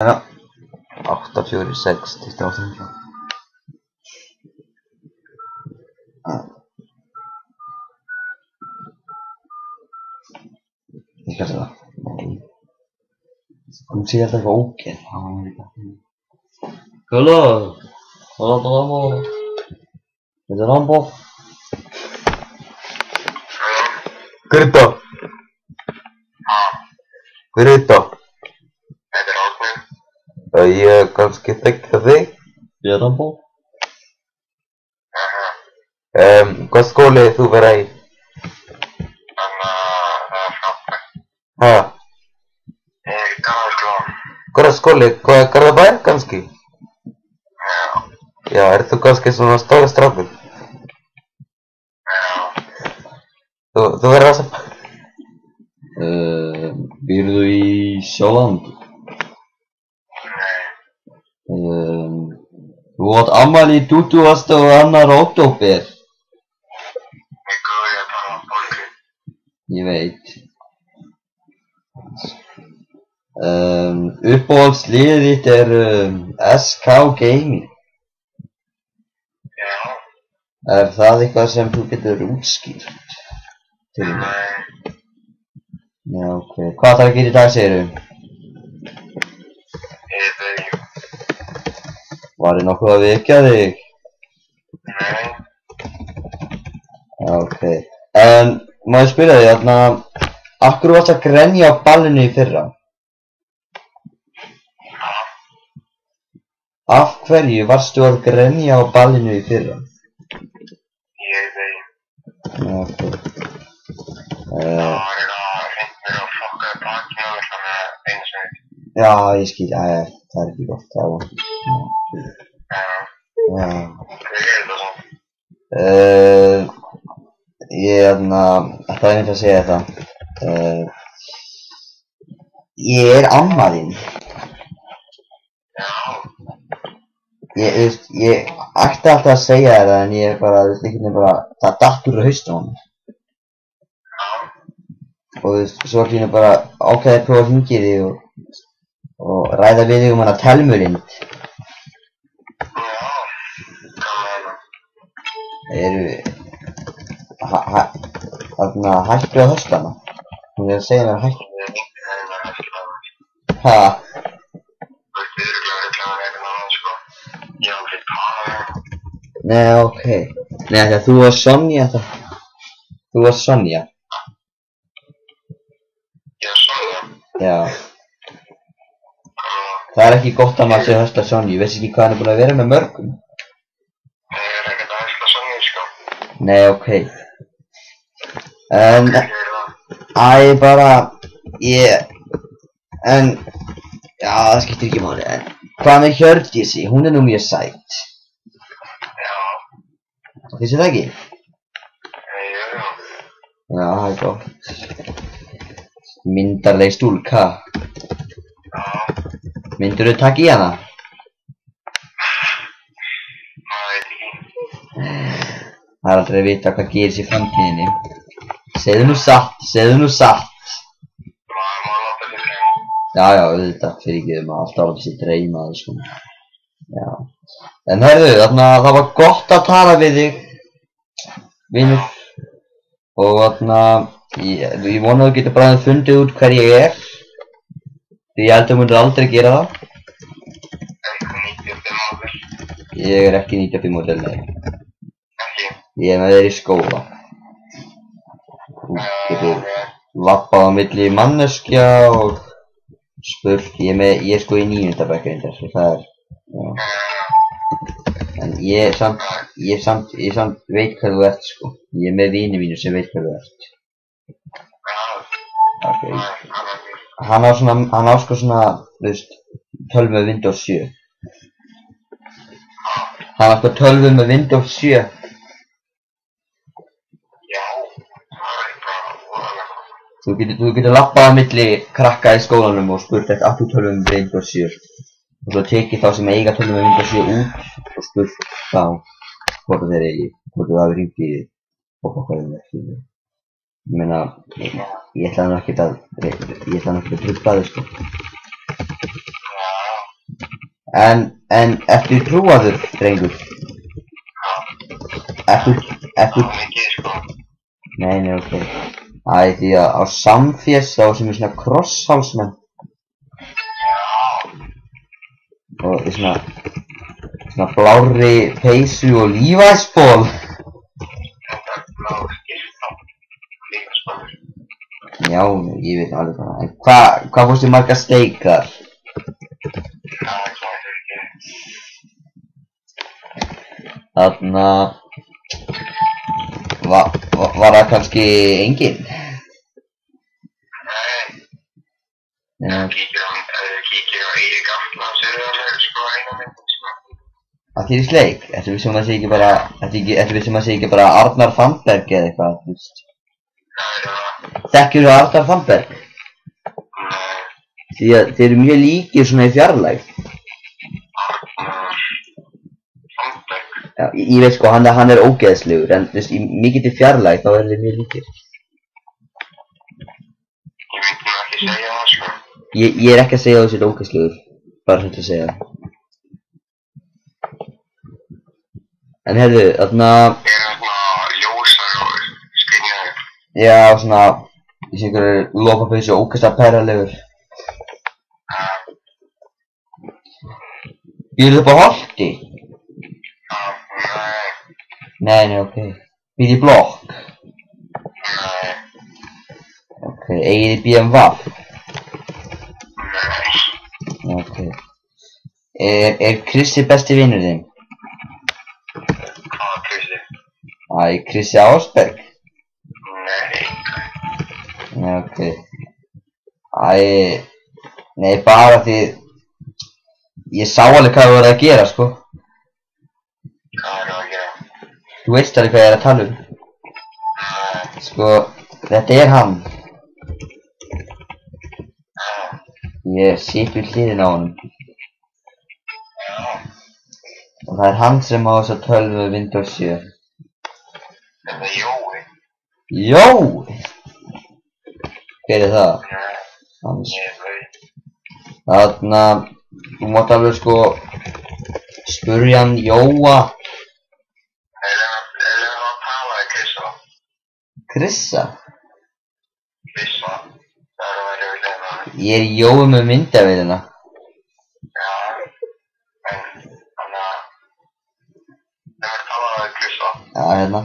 Já, 8, 4, 6, 28. Ég skal segja það. Nei. Kom sé alltaf eitthvað ógeð. Hello. Hola, Rambo. Þetta er Rambo. Hver er þetta? Hver er þetta? Þetta er Árni. Ég kannski þekki þig. Ég er Rambo. Hvað skóli þú vera í? Þannig að það er frábært. Ha? Ég er í Garðaskóla. Hvað skóli? Hvað er Garðabær kannski? Já. Já, þú kannski svona stóri strákur? Já. Þú verður að segja. Býrðu í Sjálandi? Nei. Þú átt afmæli 22. október. Ég góði að tala um fólki. Ég veit. Uppáhaldsliðið þitt er SK Gaming. Já. Er það eitthvað sem þú getur útskýrt til mig? Nei. Já, ok. Hvað þarf að gera í dag, segirðu? Ég veit ekki. Var þið nokkuð að vekja þig? Nei. Já, ok. Má ég spyrja þig, þarna, af hverju varstu að grenja á ballinu í fyrra? Já. Af hverju varstu að grenja á ballinu í fyrra? Ég veit ekki. Já, ok. Það var eitthvað hreint mér að fokkaði bakið á mér þannig einu sinni. Já, ég skil, það er ekki gott, það er vant. Já. Já. Hvað er þetta svo? Það er einnig að segja þetta. Ég er amma þín. Já. Ég ætti alltaf að segja þetta en ég er bara, það datt úr haustum á mér. Og svo er hérna bara ákveðið að prófa að hringja í þig og ræða við þig hana Telmurind. Já. Hvað með það? Þarna hættu að hösla hana. Hún er að segja mér hættu. Ég veit ekki það er hættilega. Ha? Þú veist örugglega eitthvað eitthvað annað sko. Ég hef aldrei talað við hann. Nei, ok. Nei, þegar þú var Sonja þetta. Þú var Sonja. Ég er Sonja. Já. Það er ekki gott að maður sé að hösla Sonju. Ég veist ekki hvað hann er búin að vera með mörgum. Ég er ekkert að hætla Sonju sko. Nei, ok. Ég er það. Já, það skiptir ekki máli, en hvað með Hjördísi? Hún er nú mjög sæt. Já. Finnst þið það ekki? Jú. Já, það er gott. Myndarleg stúlka. Já. Myndirðu taka í hana? Maður veit ekki. Það er aldrei að vita hvað gerist í framtíðinni. Segðu nú satt. Maður má láta sig dreyma. Já, auðvitað, fyrirgefðu maður alltaf átti sér dreyma og svona. Já. En heyrðu, þarna, það var gott að tala við þig, vinur. Og þarna, ég vona að þú getur bara fundið út hver ég er. Því ég held að þú myndir aldrei gera það. Eitthvað 95 áður. Ég er ekki 95 módel, nei. Ekki. Ég er með þér í skóla. Þú getur labbað á milli manneskja og spurt, ég er sko í 9. bekk reyndar, svo það er, já. En ég samt veit hvað þú ert sko. Ég er með vini mínu sem veit hvað þú ert. Ok. Hann á sko svona, þú veist, tölvu með Windows 7. Hann á sko tölvu með Windows 7. Já. Það er bara voðalega. Þú getur labbað á milli krakka í skólanum og spurt eftir aftur tölvu með Windows 7. Og svo tekið þá sem eiga tölvu með Windows 7 út og spurt þá hvort þú hafi hringt í og hvað það er. Ég meina, ég ætla nú ekkert að trufla þig sko. Já. En ertu trúaður, drengur? Ertu... Mikið, sko. Nei, ok. Æ, því að á Samfés þá sem svona krosshálsmenn. Og svona blárri peysu og lífæsból. Þetta blár skyrta. Lífæsbólur. Já, ég veit alveg hvað. En hvað fórstu margar steikar? Þarna... Var það kannski enginn? Nei. Kíkir á Eirík Atlas alveg, sko, einu myndin, sko. Það þýr í sleik? Ertu vissum að það sé ekki bara Arnar Fannberg eða eitthvað, þú veist? Nei. Þekkirðu Arnar Fannberg? Nei. Því að þeir eru mjög líkir svona í fjarlægð. Arnar Fannberg. Já, ég veit sko, hann er ógeðslegur, en þú veist, í mikið til fjarlægð þá eru þeir mjög líkir. Ég myndi nú ekki segja það, sko. Ég er ekki að segja að þú sér ógeðslegur, bara svona til að segja það. En heyrðu, þarna... Þeir eru svona ljósar og skynjaður. Já, svona... Ég sé einhverju lopapeysu og ógeðslega perralegur. Býrðu upp á Holti? Nei. Nei, ok. Býrðu í blokk? Nei. Ok, eigið í BMW? Nei. Ok. Er Krissi besti vinur þinn? Hvað, Kristi? Æ, Krissi Ásberg? Nei. Nei, ok. Æ, nei, bara því... Ég sá alveg hvað þú voru að gera, sko. Hvað er það að gera? Þú veist alveg hvað ég er að tala um. Nei. Sko, þetta er hann. Ég sit við hliðina á honum. Og það er hann sem á þessa tölvu Windows 7. Þetta er Jói. Jói! Hver er það? Nei. Hans. Ég veit. Þarna, þú mátt alveg sko spurja hann Jóa. Erum við að tala í Krissa? Krissa? Krissa? Það er að vera við þeim að... Ég er Jói með myndavélina. Já, en þannig að... Erum við að tala í Krissa? Já, hérna.